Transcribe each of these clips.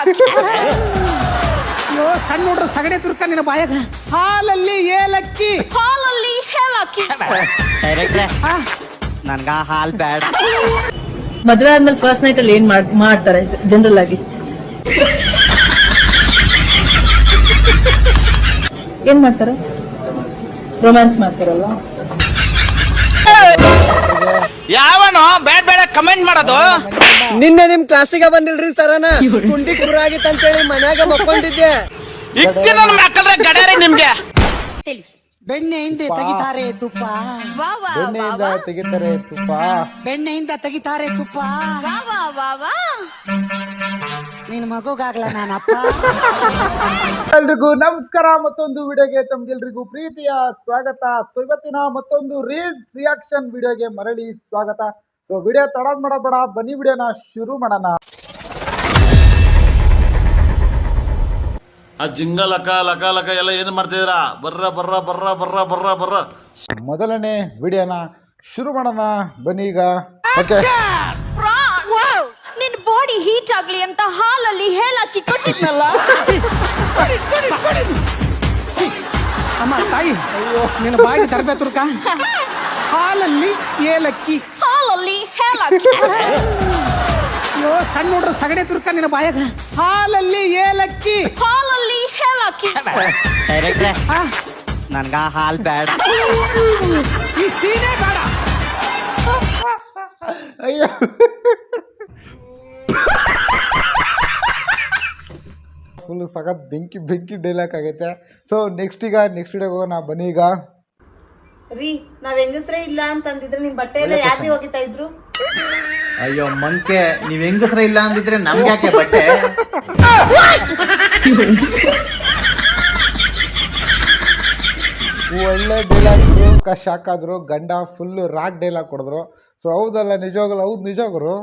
ಹೇಳಕ್ಕಿ. ಅಯ್ಯೋ ಸಣ್ಣ ನೋಡ್ರ ಸಗಡೆ ತುರ್ಕ ನಿನ್ನ ಬಾಯಾಗ. ಹಾಲಲ್ಲಿ ಏಲಕ್ಕಿ. ಹಾಲಲ್ಲಿ ಹೇಳಕ್ಕಿ. ಡೈರೆಕ್ಟ್ರೆ ನನ್ಗ ಹಾಲ್ ಬ್ಯಾಡ. ಮದ್ವೆ ಆದ್ಮೇಲೆ ಫಸ್ಟ್ ನೈಟ್ ಅಲ್ಲಿ ಏನ್ ಮಾಡ್ತಾರೆ ಜನರಲ್ ಆಗಿ? ಏನ್ ಮಾಡ್ತಾರೆ? ರೊಮ್ಯಾನ್ಸ್ ಮಾಡ್ತಾರಲ್ವಾ? ಯಾವನೋ ಬೇಡ ಬೇಡ ಕಮೆಂಟ್ ಮಾಡೋದು. ನಿನ್ನೆ ನಿಮ್ ಕ್ಲಾಸಿಗೆ ಬಂದಿಲ್ರಿ ಸರನ ಕುಂಡಿ ಕುರಾಗಿತ್ತು ಅಂತೇಳಿ ಮನ್ಯಾಗ ಮಕ್ಕೊಂಡಿದ್ದೆ. ಇಟ್ಟಿ ನನ್ನ ಮಕ್ಕಳ್ರೆ ಗಡ್ಯಾರಿ ನಿಮ್ಗೆ. ತಿಳಿಸಿ. ಬೆಣ್ಣೆಯಿಂದ ತೆಗಿತಾರೆ ತುಪ್ಪ, ವಾ ವಾ ಬೆಣ್ಣೆಯಿಂದ ತೆಗಿತಾರೆ ತುಪ್ಪ, ಬೆಣ್ಣೆಯಿಂದ ತೆಗಿತಾರೆ ತುಪ್ಪ. ವಾ ವಾ ವಾ ವಾ. ನಿನ್ ಮಗುಗಾಗ್ಲ ನಾನಪ್ಪ. ಎಲ್ರಿಗೂ ನಮಸ್ಕಾರ. ಮತ್ತೊಂದು ವಿಡಿಯೋಗೆ ತಮ್ಗೆಲ್ರಿಗೂ ಪ್ರೀತಿಯ ಸ್ವಾಗತ. ಸೊ ಇವತ್ತಿನ ಮತ್ತೊಂದು ರೀಲ್ಸ್ ರಿಯಾಕ್ಷನ್ ವಿಡಿಯೋಗೆ ಮರಳಿ ಸ್ವಾಗತ. ಸೊ ವಿಡಿಯೋ ತಡದ್ ಮಾಡಬೇಡ, ಬನ್ನಿ ವಿಡಿಯೋನ ಶುರು ಮಾಡೋಣ. ಆ ಜಿಂಗ ಲಕ ಲಕ ಲಕ ಎಲ್ಲ ಏನು ಮಾಡ್ತಿದ್ದೀರಾ? ಬರ್ರ ಬರ್ರ ಬರ್ರ ಬರ್ರ ಬರ್ರ ಬರ್ರ. ಮೊದಲನೇ ವಿಡಿಯೋನ ಶುರು ಮಾಡೋಣ ಬನ್ನಿ ಈಗ. ಓಕೆ, ನಿನ್ ಬಾಡಿ ಹೀಟ್ ಆಗ್ಲಿ ಅಂತ ಹಾಲಲ್ಲಿ ಹೇಳಕ್ಕಿ ಕೊಟ್ಟಿದ್ನಲ್ಲ. ಅಮ್ಮ ತಾಯಿ, ಅಯ್ಯೋ ನಿನ್ನ ಬಾಯಿಗೆ ತರಬೇತಿ ತುರ್ಕ. ಹಾಲಲ್ಲಿ ಏಲಕ್ಕಿ. ಹಾಲಲ್ಲಿ ಹೇಳಕ್ಕಿ. ಅಯ್ಯೋ ಸಣ್ಣ ನೋಡ್ರ ಸಗಡೆ ತುರ್ಕ ನಿನ್ನ ಬಾಯಾಗ. ಹಾಲಲ್ಲಿ ಏಲಕ್ಕಿ. ಹಾಲಲ್ಲಿ ಹೇಳಕ್ಕಿ. ಡೈರೆಕ್ಟ್ರೆ ನನ್ಗ ಹಾಲ್ ಬ್ಯಾಡ. ಈ ಸೀನೆ ಬೇಡ. ಅಯ್ಯೋ ಫುಲ್ ಸಖತ್ ಬೆಂಕಿ ಬೆಂಕಿ ಡೈಲಾಗ್ ಆಗೈತೆ. ಸೊ ನೆಕ್ಸ್ಟ್ ವಿಡಿಯೋಗೆ ಹೋಗೋಣ ಬನ್ನಿ ಈಗ. ರೀ ನಾವ್ ಹೆಂಗಸ್ರೇ ಇಲ್ಲ ಅಂತಂದಿದ್ರೆ ನಿಮ್ ಬಟ್ಟೆ ಎಲ್ಲ ಯಾಕೆ ಹೋಗಿತಾ ಇದ್ರು? ಅಯ್ಯೋ ಮಂಕೆ, ನೀವ್ ಹೆಂಗಸ್ರ ಇಲ್ಲ ಅಂದಿದ್ರೆ ನಮ್ಗೆ ಯಾಕೆ ಬಟ್ಟೆ? ಒಳ್ಳೆ ಡೈಲಾಗ್ ಶಾಕ್ ಆದ್ರು. ಗಂಡ ಫುಲ್ ರಾಕ್ ಡೈಲಾಗ್ ಕೊಡಿದ್ರು. ಸೊ ಹೌದಲ್ಲ, ನಿಜವಾಗಲ್ಲ, ಹೌದು ನಿಜವಾಗ್ರು.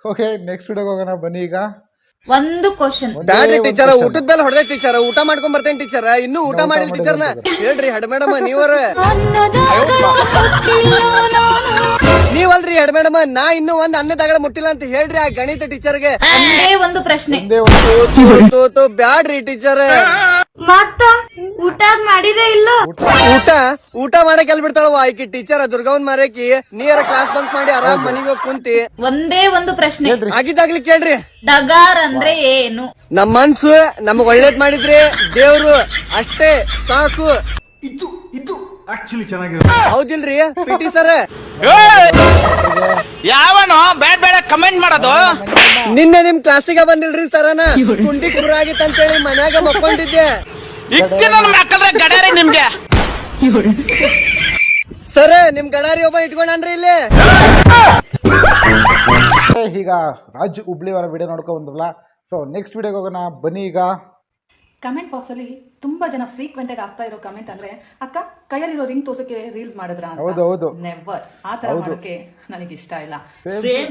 ಓಕೆ ನೆಕ್ಸ್ಟ್ ವಿಡಿಯೋಗೆ ಹೋಗೋಣ ಬನ್ನಿ ಈಗ. ಒಂದು ಕ್ವಶನ್. ಬ್ಯಾಡ್ರಿ ಟೀಚರ್, ಊಟದ ಮೇಲೆ ಹೊಡೆದ ಟೀಚರ್. ಊಟ ಮಾಡ್ಕೊಂಡ್ ಬರ್ತೇನೆ ಟೀಚರ್. ಇನ್ನೂ ಊಟ ಮಾಡಿಲ್ಲ ಟೀಚರ್ನ. ಹೇಳ್ರಿ ಹೆಡ್ ಮೇಡಮ್ ನೀವರ. ನೀವಲ್ರಿ ಹೆಡ್ ಮೇಡಮ್, ನಾ ಇನ್ನೂ ಒಂದ್ ಅನ್ನದಾಗಳ ಮುಟ್ಟಿಲ್ಲ ಅಂತ ಹೇಳ್ರಿ ಆ ಗಣಿತ ಟೀಚರ್ಗೆ. ಒಂದು ಪ್ರಶ್ನೆ. ಬ್ಯಾಡ್ರಿ ಟೀಚರ್. ಮತ್ತ ಊಟ ಮಾಡಿರೇ ಇಲ್ಲ. ಊಟ ಮಾಡಕ್ ಎಲ್ ಬಿಡ್ತಾಳವ ಆಕಿ ಟೀಚರ್ ದುರ್ಗವನ್ ಮಾರೇಕಿ. ನೀರ ಕ್ಲಾಸ್ ಬಂಕ್ ಮಾಡಿ ಆರಾಮ್ ಮನಿಗೆ ಹೋಗಿ ಕುಂತಿ. ಒಂದೇ ಒಂದು ಪ್ರಶ್ನೆ. ಆಗಿದ್ದಾಗ್ಲಿ ಕೇಳ್ರಿ. ಡಗಾರ್ ಅಂದ್ರೆ ಏನು? ನಮ್ ಮನ್ಸು ನಮಗ್ ಒಳ್ಳೇದ್ ಮಾಡಿದ್ರೆ ದೇವ್ರು ಅಷ್ಟೇ ಸಾಕು. ಇದು ಆಕ್ಚುಲಿ ಚೆನ್ನಾಗಿರೋ. ಹೌದಿಲ್ರಿ ಪಿಟಿ ಸರ್? ಯಾವನೋ ಬೇಡ ಬೇಡ ಕಮೆಂಟ್ ಮಾಡೋದು. ನಿನ್ನೆ ನಿಮ್ ಕ್ಲಾಸಿಗೆ ಬಂದಿಲ್ರಿ ಸರನ ಕುಂಡಿ ಕುರಾಗಿತ್ತು ಅಂತೇಳಿ ಮನ್ಯಾಗ ಮಕ್ಕೊಂಡಿದ್ದೆ. ಇಟ್ಟಿ ನನ್ನ ಮಕ್ಕಳ್ರೆ ಗಡ್ಯಾರಿ ನಿಮ್ಗೆ. ಸರ್ ನಿಮ್ ಗಡಾರಿ ಒಬ್ಬ ಇಟ್ಕೊಂಡ್ರಿ ಇಲ್ಲಿ. ಈಗ ರಾಜ್ ಹುಬ್ಳಿ ಅವರ ವಿಡಿಯೋ ನೋಡ್ಕೊಂಡ್ ಬಂದ್ರಲ್ಲ. ಸೊ ನೆಕ್ಸ್ಟ್ ವಿಡಿಯೋಗೆ ಹೋಗೋಣ ಬನ್ನಿ ಈಗ. ಕಮೆಂಟ್ ಬಾಕ್ಸ್ ಅಲ್ಲಿ ತುಂಬಾ ಜನ ಫ್ರೀಕ್ವೆಂಟ್ ಆಗಿ ಆಗ್ತಾ ಇರೋ ಕಮೆಂಟ್ ಅಂದ್ರೆ, ಅಕ್ಕ ಕೈಯಲ್ಲಿರೋ ರಿಂಗ್ ತೋರ್ಸಕ್ಕೆ ರೀಲ್ಸ್ ಮಾಡಿದ್ರ ಅಂತ. ಹೌದು. ನೆವರ್. ಆ ತರ ಮಾಡೋಕೆ ನನಗೆ ಇಷ್ಟ ಇಲ್ಲ. ಸೇಮ್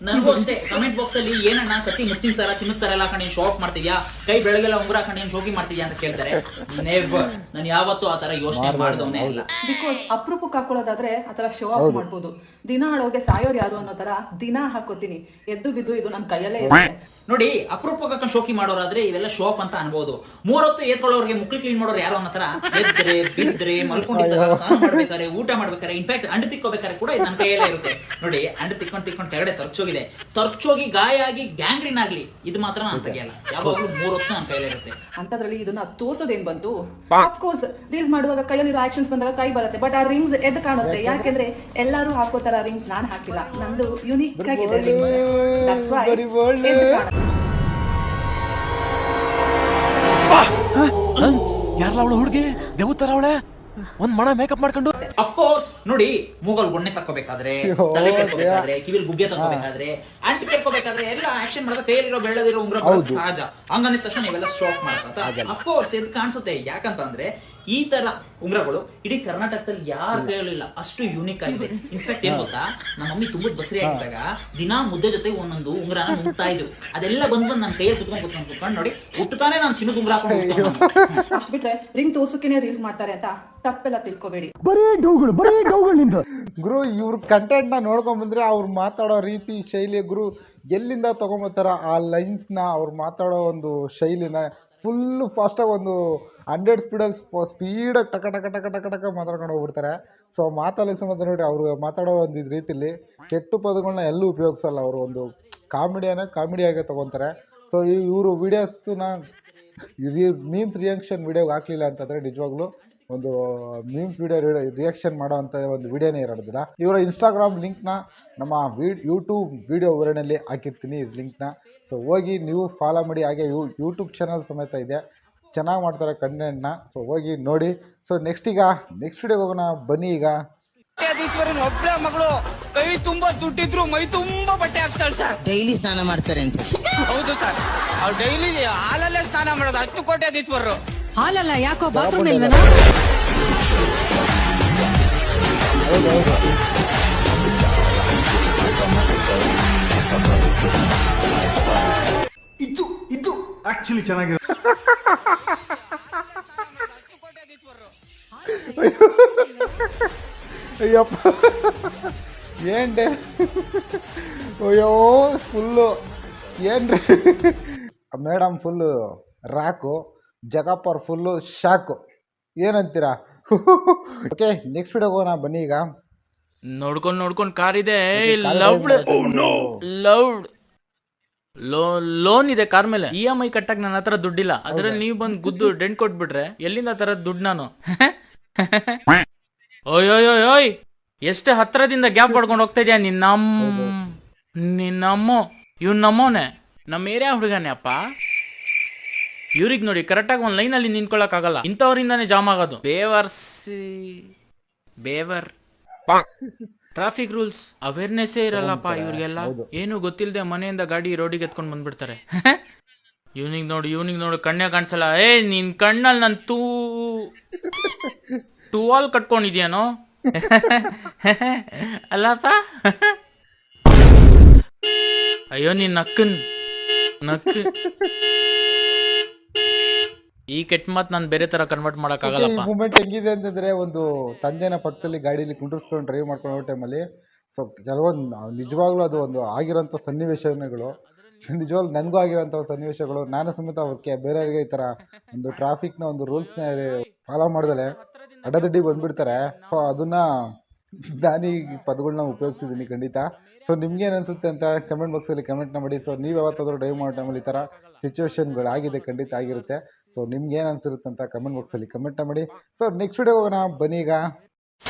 ನನಗೂ ಅಷ್ಟೇ. ಕಮೆಂಟ್ ಬಾಕ್ಸ್ ಅಲ್ಲಿ ಏನಣ್ಣ ಕತ್ತಿ ಮುತ್ತಿನ ಸರ ಚಿನ್ನದ ಸರ ಎಲ್ಲ ಹಾಕೊಂಡು ಶೋ ಆಫ್ ಮಾಡ್ತಿದ್ಯಾ, ಕೈ ಬೆಳಗೆಲ್ಲ ಉಂಗುರ ಹಾಕೊಂಡು ಶೋಕಿ ಮಾಡ್ತಿದ್ಯಾ ಅಂತ ಕೇಳ್ತಾರೆ. ನೆವರ್. ನಾನು ಯಾವತ್ತೂ ಆ ತರ ಯೋಚನೆ ಮಾಡಿದವನೇ ಇಲ್ಲ. ಬಿಕಾಸ್ ಅಪರೂಪಕ್ಕೆ ಹಾಕೊಳ್ಳೋದಾದ್ರೆ ಆತರ ಶೋ ಆಫ್ ಮಾಡ್ಬೋದು. ದಿನ ಹಾಳೋಗೆ ಸಾಯೋರು ಯಾರು ಅನ್ನೋ ತರ ದಿನ ಹಾಕೋತೀನಿ. ಎದ್ದು ಬಿದ್ದು ಇದು ನನ್ನ ಕೈಯಲ್ಲೇ ಇರುತ್ತೆ. ನೋಡಿ, ಅಪರೂಪಕ್ಕೆ ಶೋಕಿ ಮಾಡೋರಾದ್ರೆ ಇವೆಲ್ಲ ಶೋ ಆಫ್ ಅಂತ ಅನ್ಬೋದು. ಮೂರೊತ್ತು ಏತ್ಕೊಳ್ಳೋರಿಗೆ ಮುಕ್ಳು ಕ್ಲೀನ್ ಮಾಡೋರು ಯಾರೋ ಅನ್ನೋ ತರ ಎದ್ರೆ ಬಿದ್ರೆ ಮಲ್ಕೊಂಡಿದ್ದಾಗ ಸ್ನಾನ ಮಾಡ್ಬೇಕಾರೆ, ಊಟ ಮಾಡ್ಬೇಕಾರೆ, ಇನ್ಫ್ಯಾಕ್ಟ್ ಅಂಡು ತಿಕ್ಕೋಬೇಕಾರೆ ಕೂಡ ಇದು ನನ್ನ ಕೈಯಲ್ಲೇ ಇರುತ್ತೆ. ನೋಡಿ, ಅಂಡು ತಿಕ್ಕೊಂಡು ಕೆಳಗಡೆ ತರ್ಚೋಗಿ ಗಾಯ ಆಗಿ ಗ್ಯಾಂಗ್ರೀನ್ ಆಗ್ಲಿ, ಇದು ಮಾತ್ರ ನಾನು ತೆಗೆಯಲ್ಲ. ಯಾವಾಗ್ಲೂ ಮೂರೊತ್ತು ನನ್ನ ಕೈಯಲ್ಲೇ ಇರುತ್ತೆ. ಅಂತದ್ರಲ್ಲಿ ಇದನ್ನ ತೋರ್ಸೋದೇನ್ ಬಂತು? ಅಫ್ಕೋರ್ಸ್ ರೀಲ್ಸ್ ಮಾಡುವಾಗ ಕೈಯಲ್ಲಿರೋ ಆಕ್ಷನ್ಸ್ ಬಂದಾಗ ಕೈ ಬರುತ್ತೆ, ಬಟ್ ಆ ರಿಂಗ್ಸ್ ಎದ್ದು ಕಾಣುತ್ತೆ. ಯಾಕೆಂದ್ರೆ ಎಲ್ಲರೂ ಹಾಕೋತರ ರಿಂಗ್ಸ್ ನಾನ್ ಹಾಕಿಲ್ಲ. ನಂದು ಯುನಿಕ್ ಆಗಿದೆ ರಿಂಗ್ಸ್. ದಟ್ಸ್ ವೈ ಎದ್ದು ಕಾಣುತ್ತೆ. ಯಾರಲ್ಲ ಅವಳು ಹುಡುಗಿ ದೇವತರ ಅವಳೆ ಒಂದ್ ಮಣ ಮೇಕಪ್ ಮಾಡ್ಕೊಂಡು. ಅಫ್ಕೋರ್ಸ್ ನೋಡಿ, ಮೂಗಲ್ ಗೊಣ್ಣೆ ತಕ್ಕೋಬೇಕಾದ್ರೆ, ತಲೆ ತಕ್ಕೋಬೇಕಾದ್ರೆ, ಕಿವಿಲ್ ಗುಗ್ಗೆ ತಕ್ಕೋಬೇಕಾದ್ರೆ, ಅಂಟಿ ತಕ್ಕೋಬೇಕಾದ್ರೆ ಎಲ್ಲ ಆಕ್ಷನ್ ಮಾಡಿದ್ರೆ ಕೈಯಲ್ಲಿರೋ ಬೆಳ್ಳದಿರೋ ಉಂಗ್ರ ಸಹಜ. ಹಂಗಂದಿದ ತಕ್ಷಣ ನೀವೆಲ್ಲ ಶೋ ಆಫ್ ಮಾಡ್ತಾ ಅಫ್ಕೋರ್ಸ್ ಎದ್ ಕಾಣಿಸುತ್ತೆ. ಯಾಕಂತಂದ್ರೆ ಈ ತರ ಉಂಗ್ರಗಳು ಇಡೀ ಕರ್ನಾಟಕದಲ್ಲಿ ಯಾರ ಕೈಯಲ್ಲೂ ಇಲ್ಲ, ಅಷ್ಟು ಯೂನಿಕ್ ಆಗಿದೆ. ಇನ್ಫ್ಯಾಕ್ಟ್ ಏನ್ ಗೊತ್ತಾ, ನಮ್ಮ ಮಮ್ಮಿ ತುಂಬಾ ಬಸರಿ ಆಗಿದ್ದಾಗ ದಿನಾ ಮುದ್ದೆ ಜೊತೆ ಒಂದೊಂದು ಉಂಗ್ರನ ನುಂಗ್ತಾ ಇದ್ರು. ಅದೆಲ್ಲ ಬಂದು ನನ್ನ ಕೈಯಲ್ಲಿ ಕುತ್ಕೊಂಡು ನೋಡಿ ಹುಟ್ಟುತ್ತಾನೆ ನಾನು ಚಿನ್ನದ ಉಂಗ್ರ ಹಾಕೊಂಡು. ಅಷ್ಟು ಬಿಟ್ರೆ ರಿಂಗ್ ತೋರ್ಸೋಕೆನೆ ರೀಲ್ಸ್ ಮಾಡ್ತಾರೆ ಅಂತ ತಪ್ಪೆಲ್ಲ ತಿಳ್ಕೊಬೇಡಿ. ಗುರು ಇವ್ರ ಕಂಟೆಂಟ್ ನ ನೋಡ್ಕೊಂಡ್ ಬಂದ್ರೆ ಅವ್ರು ಮಾತಾಡೋ ರೀತಿ ಶೈಲಿ ಗುರು ಎಲ್ಲಿಂದ ತಗೊಂಬರ್ತಾರ ಆ ಲೈನ್ಸ್ನ, ಅವ್ರು ಮಾತಾಡೋ ಒಂದು ಶೈಲಿನ ಫುಲ್ಲು ಫಾಸ್ಟಾಗಿ ಒಂದು 100 ಸ್ಪೀಡಲ್ಲಿ ಸ್ಪೀಡಾಗಿ ಟಕ ಟಕ ಟಕ ಟಕ ಟಕ ಮಾತಾಡ್ಕೊಂಡು ಹೋಗ್ಬಿಡ್ತಾರೆ. ಸೊ ಮಾತಾಡೋ ಸಂಬಂಧ ನೋಡಿ ಅವ್ರು ಮಾತಾಡೋ ಒಂದು ಇದು ರೀತಿಲಿ ಕೆಟ್ಟು ಪದಗಳನ್ನ ಎಲ್ಲೂ ಉಪಯೋಗಿಸಲ್ಲ. ಅವರು ಒಂದು ಕಾಮಿಡಿಯಾಗೆ ತೊಗೊತಾರೆ. ಸೊ ಇವರು ವೀಡಿಯೋಸ್ನ ಮೀಮ್ಸ್ ರಿಯಾಕ್ಷನ್ ವೀಡಿಯೋಗೆ ಹಾಕಲಿಲ್ಲ ಅಂತಂದರೆ ನಿಜವಾಗ್ಲೂ ಒಂದು ಮೀಮ್ಸ್ ವೀಡಿಯೋ ರಿಯಾಕ್ಷನ್ ಮಾಡೋ ಅಂಥ ಒಂದು ವೀಡಿಯೋನೇ ಇರೋದಿಲ್ಲ. ಇವರ ಇನ್ಸ್ಟಾಗ್ರಾಮ್ ಲಿಂಕ್ನ ನಮ್ಮ ಯೂಟ್ಯೂಬ್ ವೀಡಿಯೋ ವಿವರಣೆಯಲ್ಲಿ ಹಾಕಿರ್ತೀನಿ ಲಿಂಕ್ನ. ಸೊ ಹೋಗಿ ನೀವು ಫಾಲೋ ಮಾಡಿ. ಹಾಗೆ ಯೂಟ್ಯೂಬ್ ಚಾನಲ್ ಸಮೇತ ಇದೆ, ಚೆನ್ನಾಗಿ ಮಾಡ್ತಾರೆ ಕಂಟೆಂಟ್ನ. ಸೊ ಹೋಗಿ ನೋಡಿ. ಸೊ ನೆಕ್ಸ್ಟ್ ವೀಡಿಯೋಗೆ ಹೋಗೋಣ ಬನ್ನಿ. ಈಗ ಒಬ್ಬಳೆ ಮಗಳು ಕೈ ತುಂಬಾ ದುಡ್ಡಿದ್ರು ಮೈ ತುಂಬಾ ಬಟ್ಟೆ ಹಾಕ್ತಾಳೆ ಸರ್. ಡೈಲಿ ಸ್ನಾನ ಮಾಡ್ತಾರೆ ಅಂತ. ಹೌದು ಸರ್, ಅವ್ರು ಡೈಲಿ ಹಾಲಲ್ಲೇ ಸ್ನಾನ ಮಾಡೋದು. 10 ಕೋಟ್ಯಾಧೀಶ್ವರರು. ಹಾಲಲ್ಲ ಯಾಕೋ ಬಾತ್ರೂಮ್ ಇಲ್ವೇನೋ? ಇದು ಆಕ್ಚುಲಿ ಚೆನ್ನಾಗಿರೋ ಅಯ್ಯಪ್ಪ ಏನ್ರಿ, ಅಯ್ಯೋ ಫುಲ್ಲು ಏನ್ರಿ ಮೇಡಮ್ ಫುಲ್ಲು ರಾಕು, ಜಗಪ್ಪರ್ ಫುಲ್ಲು ಶಾಕು, ಏನಂತೀರಾ? ಓಕೆ ನೆಕ್ಸ್ಟ್ ವಿಡಿಯೋಗೆ ಹೋಗೋಣ ಬನ್ನಿ. ಈಗ ನೋಡ್ಕೊಂಡು ಕಾರ್ ಇದೆ, ಲೋನ್ ಇದೆ ಕಾರ್ ಮೇಲೆ. EMI ಕಟ್ಟಕ್ ನನ್ನ ಹತ್ರ ದುಡ್ಡಿಲ್ಲ. ಅದ್ರಲ್ಲಿ ನೀವು ಬಂದು ಗುದ್ದು ಡೆಂಟ್ ಕೊಟ್ಬಿಟ್ರೆ ಎಲ್ಲಿಂದ ತರದ್ ದುಡ್ಡು ನಾನು? ಓಯ್ ಎಷ್ಟೇ ಹತ್ರದಿಂದ ಗ್ಯಾಪ್ ಪಡ್ಕೊಂಡು ಹೋಗ್ತಾ ಇದೆಯಾ ನಿನ್ನಮ್ಮೋ. ಇವ್ನು ನಮ್ಮೋನೆ, ನಮ್ಮ ಏರಿಯಾ ಹುಡುಗನೇ ಅಪ್ಪ. ಇವ್ರಿಗೆ ನೋಡಿ ಕರೆಕ್ಟಾಗಿ ಒಂದು ಲೈನಲ್ಲಿ ನಿಂತ್ಕೊಳ್ಳೋಕ್ಕಾಗಲ್ಲ, ಇಂಥವ್ರಿಂದಾನೇ ಜಾಮ್ ಆಗೋದು. ಬೇವರ್ ಟ್ರಾಫಿಕ್ ರೂಲ್ಸ್ ಅವೇರ್ನೆಸ್ಸೇ ಇರಲ್ಲಪ್ಪ ಇವ್ರಿಗೆಲ್ಲ. ಏನು ಗೊತ್ತಿಲ್ಲದೆ ಮನೆಯಿಂದ ಗಾಡಿ ರೋಡಿಗೆ ಎತ್ಕೊಂಡು ಬಂದ್ಬಿಡ್ತಾರೆ. ಇವ್ನಿಗೆ ನೋಡು ಕಣ್ಣೇ ಕಾಣಿಸಲ್ಲ. ನಿನ್ ಕಣ್ಣಲ್ಲಿ ನಾನು ಟೂವಾಲ್ ಕಟ್ಕೊಂಡಿದ್ಯಾನೋ ಅಲ್ಲಪ್ಪ? ಅಯ್ಯೋ ನೀನ್ ನಕ್ಕು ಈ ಕೆಟ್ಟ ಮಾತು ನಾನು ಬೇರೆ ತರ ಕನ್ವರ್ಟ್ ಮಾಡಕ್ಕಾಗಲ್ಲ. ಈ ಮೂಮೆಂಟ್ ಹೆಂಗಿದೆ ಅಂತಂದ್ರೆ, ಒಂದು ತಂದೆನ ಪಕ್ಕದಲ್ಲಿ ಗಾಡೀಲಿ ಕುಂಡ್ರಿಸ್ಕೊಂಡು ಡ್ರೈವ್ ಮಾಡ್ಕೊಂಡು ಹೋಗೋ ಟೈಮಲ್ಲಿ ಸೊ ಕೆಲವೊಂದು ನಿಜವಾಗ್ಲೂ ಅದು ಒಂದು ಆಗಿರೋಂಥ ಸನ್ನಿವೇಶಗಳು, ನಿಜವಾಗ್ಲೂ ನನಗೂ ಆಗಿರೋಂಥ ಸನ್ನಿವೇಶಗಳು. ನಾನು ಸಮೇತ ಅವ್ರಿಗೆ ಬೇರೆಯವ್ರಿಗೆ ಈ ಥರ ಒಂದು ಟ್ರಾಫಿಕ್ನ ಒಂದು ರೂಲ್ಸ್ನ ಫಾಲೋ ಮಾಡ್ದಲೆ ಅಡ್ಡದಡ್ಡಿ ಬಂದುಬಿಡ್ತಾರೆ. ಸೊ ಅದನ್ನು ನಾನು ಈ ಪದಗಳನ್ನ ಉಪಯೋಗಿಸಿದ್ದೀನಿ ಖಂಡಿತ. ಸೊ ನಿಮ್ಗೇನು ಅನಿಸುತ್ತೆ ಅಂತ ಕಮೆಂಟ್ ಬಾಕ್ಸಲ್ಲಿ ಕಮೆಂಟ್ನ ಮಾಡಿ. ಸೊ ನೀವು ಯಾವತ್ತಾದರೂ ಡ್ರೈವ್ ಮಾಡೋ ಟೈಮಲ್ಲಿ ಈ ಥರ ಸಿಚುವೇಶನ್ಗಳು ಆಗಿದೆ, ಖಂಡಿತ ಆಗಿರುತ್ತೆ. ಸೊ ನಿಮ್ಗೆ ಏನು ಅನಿಸಿರುತ್ತೆ ಅಂತ ಕಮೆಂಟ್ ಬಾಕ್ಸಲ್ಲಿ ಕಮೆಂಟ್ನ ಮಾಡಿ. ಸೊ ನೆಕ್ಸ್ಟ್ ವಿಡಿಯೋ ಹೋಗೋಣ ಬನ್ನಿ. ಈಗ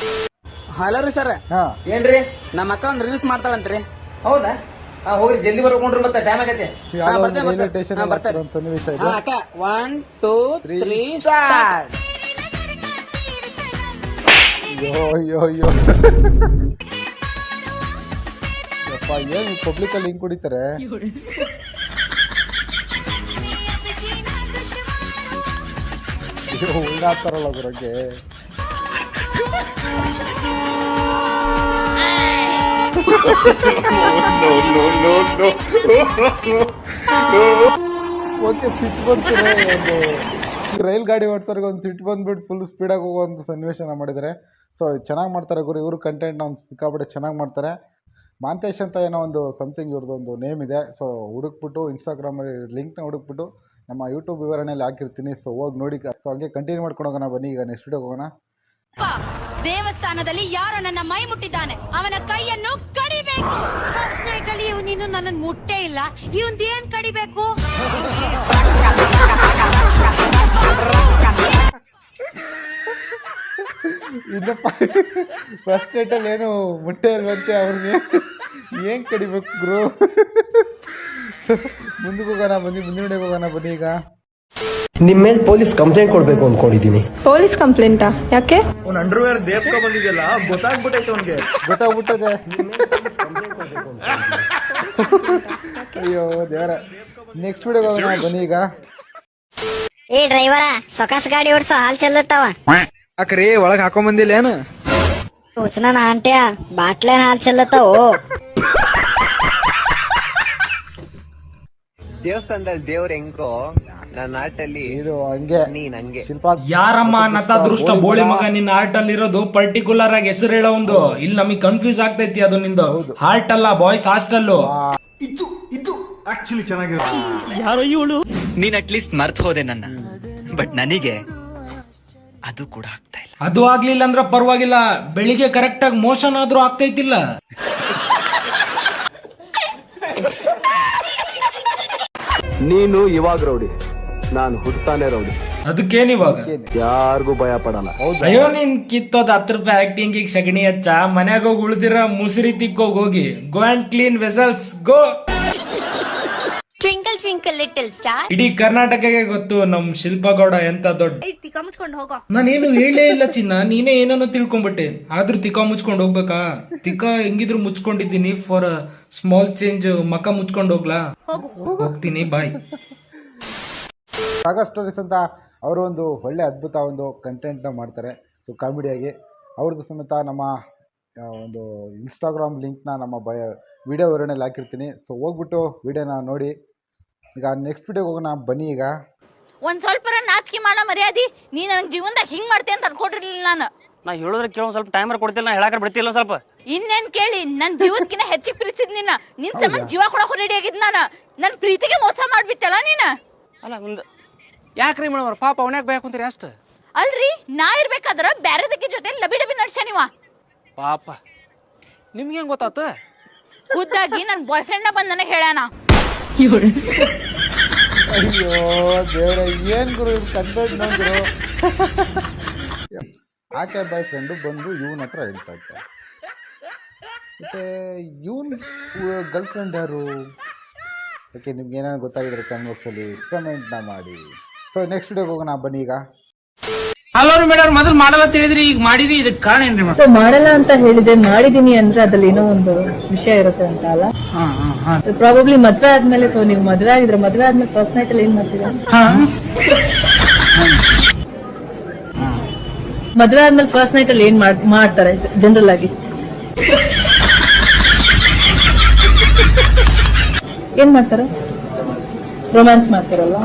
ಹಲೋ ರೀ ಸರ್. ಏನ್ರಿ? ನಮ್ಮ ಅಕ್ಕ ಒಂದು ರೀಲ್ಸ್ ಮಾಡ್ತಾಳಂತ್ರಿ. ಹೌದಾ? ಹೋಗ್ರಿ ಜಲ್ದಿ ಬರ್ಕೊಂಡ್ರಿ, ಮತ್ತೆ ಟೈಮ್ ಆಗತ್ತೆ. ರೈಲ್ವೆ ಸ್ಟೇಷನ್ ಒಂದು ಸನ್ನಿವೇಶ ಇದೆ. ಅಕ್ಕ 1 2 3 ಸ್ಟಾರ್ಟ್. ಅಯ್ಯೋ ಯಪ್ಪ, ಏನು ಪಬ್ಲಿಕಲ್ಲಿ ಹಿಂಗೆ ಕುಡಿತಾರೆ? ಉಳ್ಳಾಡ್ತಾರಲ್ಲ ಅದ್ರಾಗೆ. ಓಕೆ ಸಿಟ್ಟು ಬಂತು. ಒಂದು ರೈಲ್ ಗಾಡಿ ಓಡಿಸೋರಿಗೆ ಒಂದು ಸಿಟ್ಟು ಬಂದ್ಬಿಟ್ಟು ಫುಲ್ ಸ್ಪೀಡಾಗಿ ಹೋಗೋ ಒಂದು ಸನ್ನಿವೇಶನ ಮಾಡಿದ್ದಾರೆ. ಸೊ ಚೆನ್ನಾಗಿ ಮಾಡ್ತಾರೆ ಗುರು ಇವರು ಕಂಟೆಂಟ್ನ ಒಂದು ಸಿಕ್ಕಾಬಿಟ್ಟೆ ಚೆನ್ನಾಗಿ ಮಾಡ್ತಾರೆ. ಮಾಂತೇಶ್ ಅಂತ ಏನೋ ಒಂದು ಸಮಥಿಂಗ್ ಇವ್ರದ್ದೊಂದು ನೇಮ್ ಇದೆ. ಸೊ ಹುಡುಕ್ಬಿಟ್ಟು ಇನ್ಸ್ಟಾಗ್ರಾಮಲ್ಲಿ ಲಿಂಕ್ನ ಹುಡುಕ್ಬಿಟ್ಟು ನಮ್ಮ ಯೂಟ್ಯೂಬ್ ವಿವರಣೆಯಲ್ಲಿ ಹಾಕಿರ್ತೀನಿ. ಸೊ ಹೋಗಿ ನೋಡಿ. ಸೊ ಹಂಗೆ ಕಂಟಿನ್ಯೂ ಮಾಡ್ಕೊಂಡು ಹೋಗೋಣ ಬನ್ನಿ. ಈಗ ನೆಕ್ಸ್ಟ್ ವಿಡಿಯೋಗೆ ಹೋಗೋಣ. ದೇವಸ್ಥಾನದಲ್ಲಿ ಯಾರೋ ನನ್ನ ಮೈ ಮುಟ್ಟಿದ್ದಾನೆ, ಅವನ ಕೈಯನ್ನು ಕಡಿಬೇಕು. ಫಸ್ಟ್ ನೈಟ್ ಅಲ್ಲಿ ನೀನು ನನ್ನ ಮುಟ್ಟೇ ಇಲ್ಲ, ಇವನ್ ಏನ್ ಕಡಿಬೇಕು? ಇದಪ್ಪ ಫಸ್ಟ್ ನೈಟಲ್ಲಿ ಏನು ಮುಟ್ಟೆ ಇಲ್ವಂತೆ, ಅವ್ರಿಗೆ ಏನ್ ಕಡಿಬೇಕು ಗುರು? ಮುಂದಕ್ಕೆ ಹೋಗೋಣ ಬನ್ನಿ, ಮುಂದಿನ ವಿಡಿಯೋಗೆ ಹೋಗೋಣ ಬನ್ನಿ. ಈಗ ನಿಮ್ಮ ಮೇಲೆ ಪೊಲೀಸ್ ಕಂಪ್ಲೇಂಟ್ ಕೊಡ್ಬೇಕು ಅಂದ್ಕೊಂಡಿದ್ದೀನಿ. ಪೊಲೀಸ್ ಕಂಪ್ಲೇಂಟಾ? ಯಾಕೆ? ಅವ್ನ ಅಂಡರ್ವೇರ್ ದೇವ್ಕ ಬಂದಿದೆಯಲ್ಲ, ಗೊತ್ತಾಗ್ಬಿಟ್ಟೈತೆ ಅವ್ನಿಗೆ. ಗೊತ್ತಾಗ್ಬಿಟ್ಟದೆ. ಅಯ್ಯೋ ದೇವರ. ನೆಕ್ಸ್ಟ್ ವಿಡಿಯೋಗೆ ಹೋಗೋಣ ಬನ್ನಿ. ಈಗ ಏ ಡ್ರೈವರ ಸೊಕಾಸ್ ಗಾಡಿ ಓಡ್ಸೋ ಹಾಲ್ ಚೆಲ್ಲತ್ತಾವ. ಅಕ್ರಿ ಒಳಗ್ ಹಾಕೊಂಡ್ ಬಂದಿಲ್ಲ ಏನು? ಹುಚ್ಚನ ಆಂಟ್ಯಾ ಬಾಟ್ಲೇನ್ ಹಾಲ್ ಚೆಲ್ಲತ್ತಾವು. ದೇವಸ್ಥಾನದಲ್ಲಿ ದೇವ್ರ ಹೆಂಗೋ ನನ್ನ ಆಟಲ್ಲಿ ಇದು ಹಂಗೆ ನೀನ್ ಹಂಗೆ. ಶಿಲ್ಪ ಯಾರಮ್ಮ ನತ ಅದೃಷ್ಟ ಬೋಳಿ ಮಗ ನಿನ್ನ ಹಾರ್ಟ್ ಅಲ್ಲಿ ಇರೋದು ಪರ್ಟಿಕ್ಯುಲರ್ ಆಗಿ ಹೆಸರು ಹೇಳೋ ಒಂದು. ಇಲ್ಲಿ ನಮಗೆ ಕನ್ಫ್ಯೂಸ್ ಆಗ್ತೈತಿ ಅದು ನಿಂದು ಹಾರ್ಟ್ ಅಲ್ಲ ಬಾಯ್ಸ್ ಹಾಸ್ಟೆಲ್. ಯಾರೋ ಇವಳು. ನೀನ್ ಅಟ್ಲೀಸ್ಟ್ ಮರ್ತ್ ಹೋದೆ ನನ್ನ, ಬಟ್ ನನಗೆ ಅದು ಕೂಡ ಆಗ್ತಾ ಇಲ್ಲ. ಅದು ಆಗ್ಲಿಲ್ಲ ಅಂದ್ರ ಪರವಾಗಿಲ್ಲ, ಬೆಳಿಗ್ಗೆ ಕರೆಕ್ಟ್ ಆಗಿ ಮೋಷನ್ ಆದ್ರೂ ಆಗ್ತೈತಿಲ್ಲ. ನೀನು ಇವಾಗ ರೌಡಿ, ನಾನು ಹುಡ್ತಾನೆ ರೌಡಿ. ಅದಕ್ಕೇನಿವಾಗ ಯಾರಿಗೂ ಭಯ ಪಡಲ್ಲ. ಅಯ್ಯೋ ನೀನ್ ಕಿತ್ತೋದ್ 10 ರೂಪಾಯಿ ಆಕ್ಟಿಂಗ್ ಸಗಣಿ ಹಚ್ಚ ಮನ್ಯಾಗ ಹೋಗಿ ಉಳ್ದಿರ ಮುಸುರಿ ತಿಕ್ಕೋಗ್ ಹೋಗಿ. Go and clean vessels go. Twinkle twinkle little star. ಇಡೀ ಕರ್ನಾಟಕಕ್ಕೆ ಗೊತ್ತು ನಮ್ ಶಿಲ್ಪಗೌಡ ಎಂತ ದೊಡ್ಡ. ತಿಕ್ಕ ಮುಚ್ಕೊಂಡು ಹೋಗೋ. ನಾನೇನು ಹೇಳೇ ಇಲ್ಲ ಚಿನ್ನ, ನೀನೇ ಏನೇನೋ ತಿಳ್ಕೊಂಡ್ಬಿಟ್ಟೆ. ಆದ್ರೂ ತಿಕ್ಕ ಮುಚ್ಕೊಂಡ್ ಹೋಗ್ಬೇಕಾ? ತಿಕ್ಕ ಹೆಂಗಿದ್ರು ಮುಚ್ಕೊಂಡಿದ್ದೀನಿ. ಫಾರ್ ಸ್ಮಾಲ್ ಚೇಂಜ್ ಮಕ ಮುಚ್ಕೊಂಡ್ ಹೋಗ್ಲಾ? ಹೋಗ್ತೀನಿ, ಬಾಯ್. ಸಾಗರ್ ಸ್ಟೋರೀಸ್ ಅಂತ ಅವರು ಒಂದು ಒಳ್ಳೆ ಅದ್ಭುತ ಒಂದು ಕಂಟೆಂಟ್ನ ಮಾಡ್ತಾರೆ. ಸೊ ಕಾಮಿಡಿಯಾಗಿ ಅವ್ರದ್ದು ಸಮೇತ ನಮ್ಮ ಒಂದು ಇನ್ಸ್ಟಾಗ್ರಾಮ್ ಲಿಂಕ್ನ ನಮ್ಮ ವಿಡಿಯೋ ವಿವರಣೆಯಲ್ಲಿ ಹಾಕಿರ್ತೀನಿ. ಸೊ ಹೋಗ್ಬಿಟ್ಟು ವಿಡಿಯೋನ ನೋಡಿ. ಈಗ ನೆಕ್ಸ್ಟ್ ವಿಡಿಯೋಗೆ ಹೋಗೋಣ ಬನ್ನಿ. ಈಗ ಒಂದ್ ಸ್ವಲ್ಪ ನಾಚಿಕೆ ಮಾಡೋ ಮರ್ಯಾದಿ ನೀ ನನಗ್ ಜೀವನದಾಗ ಹಿಂಗ್ ಮಾಡ್ತೇನೆ ಅಂತ ಅನ್ಕೊಂಡಿರ್ಲಿಲ್ಲ ನಾನು. ನಾ ಹೇಳೋದ್ರ ಕೇಳೋ ಸ್ವಲ್ಪ ಟೈಮರ್ ಕೊಡ್ತಿಲ್ಲ, ನಾ ಹೇಳಾಕ ಬಿಡ್ತಿಲ್ಲ ಸ್ವಲ್ಪ. ಇನ್ನೇನ್ ಕೇಳಿ ನನ್ ಜೀವದ್ಕಿನ ಹೆಚ್ಚಿಗೆ ಪ್ರೀತಿಸಿದ್ ನಿನ್ ಸಂಬಂಧ ಜೀವ ಕೊಡಕ್ ರೆಡಿ ಆಗಿದ್ ನಾನು. ನನ್ ಪ್ರೀತಿಗೆ ಮೋಸ ಮಾಡ್ಬಿಟ್ಟಲ್ಲ ನೀನ. ಅಲ್ಲ ಒಂದು ಯಾಕ್ರಿ ಮೇಡಮ್ ಪಾಪ ಅವನ್ಯಾಗ ಬೇಕು ಅಂತೀರಿ ಅಷ್ಟು? ಅಲ್ರಿ ನಾ ಇರ್ಬೇಕಾದ್ರ ಬ್ಯಾರೆದಕ್ಕೆ ಜೊತೆ ಲಬಿ ಡಬಿ ನಡ್ಸ ನೀವ. ಪಾಪ ನಿಮ್ಗೆ ಹೆಂಗ್ ಗೊತ್ತಾತ? ಖುದ್ದಾಗಿ ನನ್ ಬಾಯ್ ಫ್ರೆಂಡ್ ಬಂದ್ ನನಗೆ ಹೇಳಾನ. ಅಯ್ಯೋ ದೇವ್ರ, ಏನ್ ಗುರು ಕಂಟೆಂಟ್ ನೋಡಿದ್ರು. ಆಕೆ ಬಾಯ್ ಫ್ರೆಂಡು ಬಂದು ಇವನ ಹತ್ರ ಹೇಳ್ತಾ ಇದ್ದ. ಮತ್ತೆ ಇವನ್ ಗರ್ಲ್ ಫ್ರೆಂಡ್ ಯಾರು? ಓಕೆ, ನಿಮ್ಗೆ ಏನೇನು ಗೊತ್ತಾಗಿದ್ರೆ ಕಮೆಂಟ್ ಬಾಕ್ಸಲ್ಲಿ ಕಮೆಂಟ್ನ ಮಾಡಿ. ಸೊ ನೆಕ್ಸ್ಟ್ ವಿಡಿಯೋಗೆ ಹೋಗೋಣ ಬನ್ನಿ. ಈಗ ಹಲೋ ರೀ ಮೇಡಮ್, ಮೊದಲು ಮಾಡಲ್ಲ ತಿಳಿದ್ರಿ, ಈಗ ಮಾಡಿದ್ರಿ. ಇದಕ್ಕೆ ಕಾರಣ ಏನ್ರಿ ಮೇಡಮ್? ಸೊ ಮಾಡಲ್ಲ ಅಂತ ಹೇಳಿದೆ, ಮಾಡಿದೀನಿ ಅಂದ್ರೆ ಅದ್ರಲ್ಲಿ ಏನೋ ಒಂದು ವಿಷಯ ಇರುತ್ತೆ ಅಂತ ಅಲ್ಲ. ಪ್ರಾಬಬ್ಲಿ ಮದ್ವೆ ಆದ್ಮೇಲೆ. ಸೊ ನೀವು ಮದ್ವೆ ಆಗಿದ್ರೆ ಮದ್ವೆ ಆದ್ಮೇಲೆ ಫಸ್ಟ್ ನೈಟ್ ಅಲ್ಲಿ ಏನ್ ಮಾಡ್ತೀರಾ? ಮದ್ವೆ ಆದ್ಮೇಲೆ ಫಸ್ಟ್ ನೈಟ್ ಅಲ್ಲಿ ಏನ್ ಮಾಡ್ತಾರೆ ಜನರಲ್ ಆಗಿ? ಏನ್ ಮಾಡ್ತಾರೆ? ರೊಮ್ಯಾನ್ಸ್ ಮಾಡ್ತಾರಲ್ವಾ?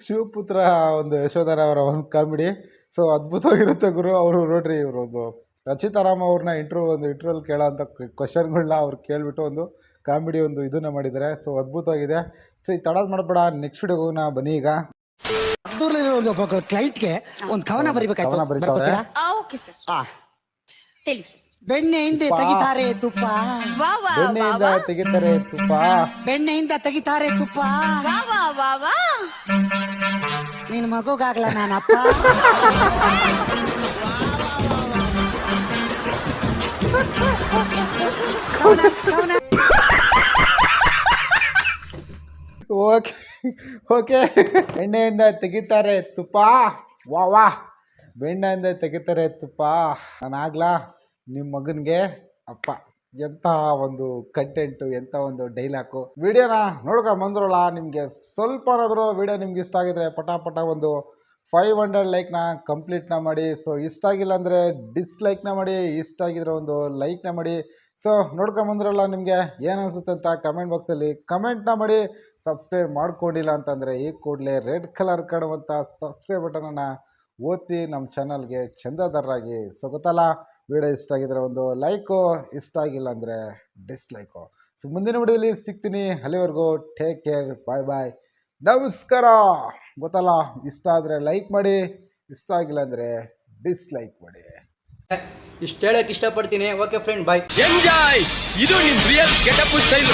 ಶಿವಪುತ್ರ ಒಂದು ಯಶೋಧರ ಅವರ ಒಂದು ಕಾಮಿಡಿ. ಸೊ ಅದ್ಭುತವಾಗಿರುತ್ತೆ ಗುರು. ಅವರು ನೋಡ್ರಿ, ಇವರು ಒಂದು ರಚಿತಾರಾಮ್ ಅವ್ರನ್ನ ಇಂಟರ್ವ್ಯೂಲ್ಲಿ ಕೇಳೋ ಅಂಥ ಕ್ವಶನ್ಗಳನ್ನ ಅವ್ರು ಕೇಳಿಬಿಟ್ಟು ಒಂದು ಕಾಮಿಡಿ ಒಂದು ಇದನ್ನು ಮಾಡಿದ್ದಾರೆ. ಸೊ ಅದ್ಭುತವಾಗಿದೆ. ಸೊ ಈ ತಡಾದ್ ಮಾಡಬೇಡ, ನೆಕ್ಸ್ಟ್ ವಿಡಿಯೋಗೆ ಹೋಗೋಣ ಬನ್ನಿ. ಈಗ ಕ್ಲೈಂಟ್ಗೆ ಒಂದು ಕವನ ಬರಿಬೇಕಾಯ್ತು. ಕವನ ಬರೀತಾವ್ರೆ. ಓಕೆ ಸರ್, ತಿಳಿಸಿ. ಬೆಣ್ಣೆಯಿಂದ ತೆಗಿತಾರೆ ತುಪ್ಪ, ಬೆಣ್ಣೆಯಿಂದ ತೆಗಿತಾರೆ ತುಪ್ಪ, ಬೆಣ್ಣೆಯಿಂದ ತೆಗಿತಾರೆ ತುಪ್ಪ. ವಾ ವಾ ವಾ ವಾ. ನಿನ್ ಮಗುಗಾಗ್ಲ ನಾನಪ್ಪ. Okay okay. ಬೆಣ್ಣೆಯಿಂದ ತೆಗಿತಾರೆ ತುಪ್ಪ. ವಾ ವಾ, ಬೆಣ್ಣೆಯಿಂದ ತೆಗಿತಾರೆ ತುಪ್ಪ. ನಾನಾಗ್ಲಾ ನಿಮ್ಮ ಮಗನಿಗೆ ಅಪ್ಪ. ಎಂಥ ಒಂದು ಕಂಟೆಂಟು, ಎಂಥ ಒಂದು ಡೈಲಾಗು. ವಿಡಿಯೋನ ನೋಡ್ಕೊಂಬಂದ್ರಲ್ಲ, ನಿಮಗೆ ಸ್ವಲ್ಪನಾದರೂ ವಿಡಿಯೋ ನಿಮ್ಗೆ ಇಷ್ಟ ಆಗಿದ್ರೆ ಪಟ ಒಂದು 500 ಲೈಕ್ನ ಕಂಪ್ಲೀಟ್ನ ಮಾಡಿ. ಸೊ ಇಷ್ಟ ಆಗಿಲ್ಲ ಅಂದರೆ ಡಿಸ್ಲೈಕ್ನ ಮಾಡಿ, ಇಷ್ಟ ಆಗಿದ್ರೆ ಒಂದು ಲೈಕ್ನ ಮಾಡಿ. ಸೊ ನೋಡ್ಕೊಂಬಂದ್ರಲ್ಲ, ನಿಮಗೆ ಏನು ಅನಿಸುತ್ತೆ ಅಂತ ಕಮೆಂಟ್ ಬಾಕ್ಸಲ್ಲಿ ಕಮೆಂಟ್ನ ಮಾಡಿ. ಸಬ್ಸ್ಕ್ರೈಬ್ ಮಾಡ್ಕೊಂಡಿಲ್ಲ ಅಂತಂದರೆ ಈ ಕೂಡಲೇ ರೆಡ್ ಕಲರ್ ಕಾಣುವಂಥ ಸಬ್ಸ್ಕ್ರೈಬ್ ಬಟನನ್ನು ಒತ್ತಿ ನಮ್ಮ ಚಾನಲ್ಗೆ ಚಂದಾದಾರರಾಗಿ. ಸೊ ಗೊತ್ತಲ್ಲ, ವಿಡಿಯೋ ಇಷ್ಟ ಆಗಿದ್ರೆ ಒಂದು ಲೈಕು, ಇಷ್ಟ ಆಗಿಲ್ಲ ಅಂದರೆ ಡಿಸ್ಲೈಕು. ಸೊ ಮುಂದಿನ ವಿಡಿಯೋದಲ್ಲಿ ಸಿಗ್ತೀನಿ. ಅಲ್ಲಿವರೆಗೂ ಟೇಕ್ ಕೇರ್, ಬಾಯ್ ಬಾಯ್, ನಮಸ್ಕಾರ. ಗೊತ್ತಲ್ಲ, ಇಷ್ಟ ಆದರೆ ಲೈಕ್ ಮಾಡಿ, ಇಷ್ಟ ಆಗಿಲ್ಲ ಅಂದರೆ ಡಿಸ್ಲೈಕ್ ಮಾಡಿ. ಇಷ್ಟು ಹೇಳಕ್ ಇಷ್ಟಪಡ್ತೀನಿ. ಓಕೆ ಫ್ರೆಂಡ್, ಬಾಯ್. ಎಂಜಾಯ್. ಇದು ನಿಮ್ ರಿಯಲ್ ಗೆಟಪ್ ಸ್ಟೈಲ್.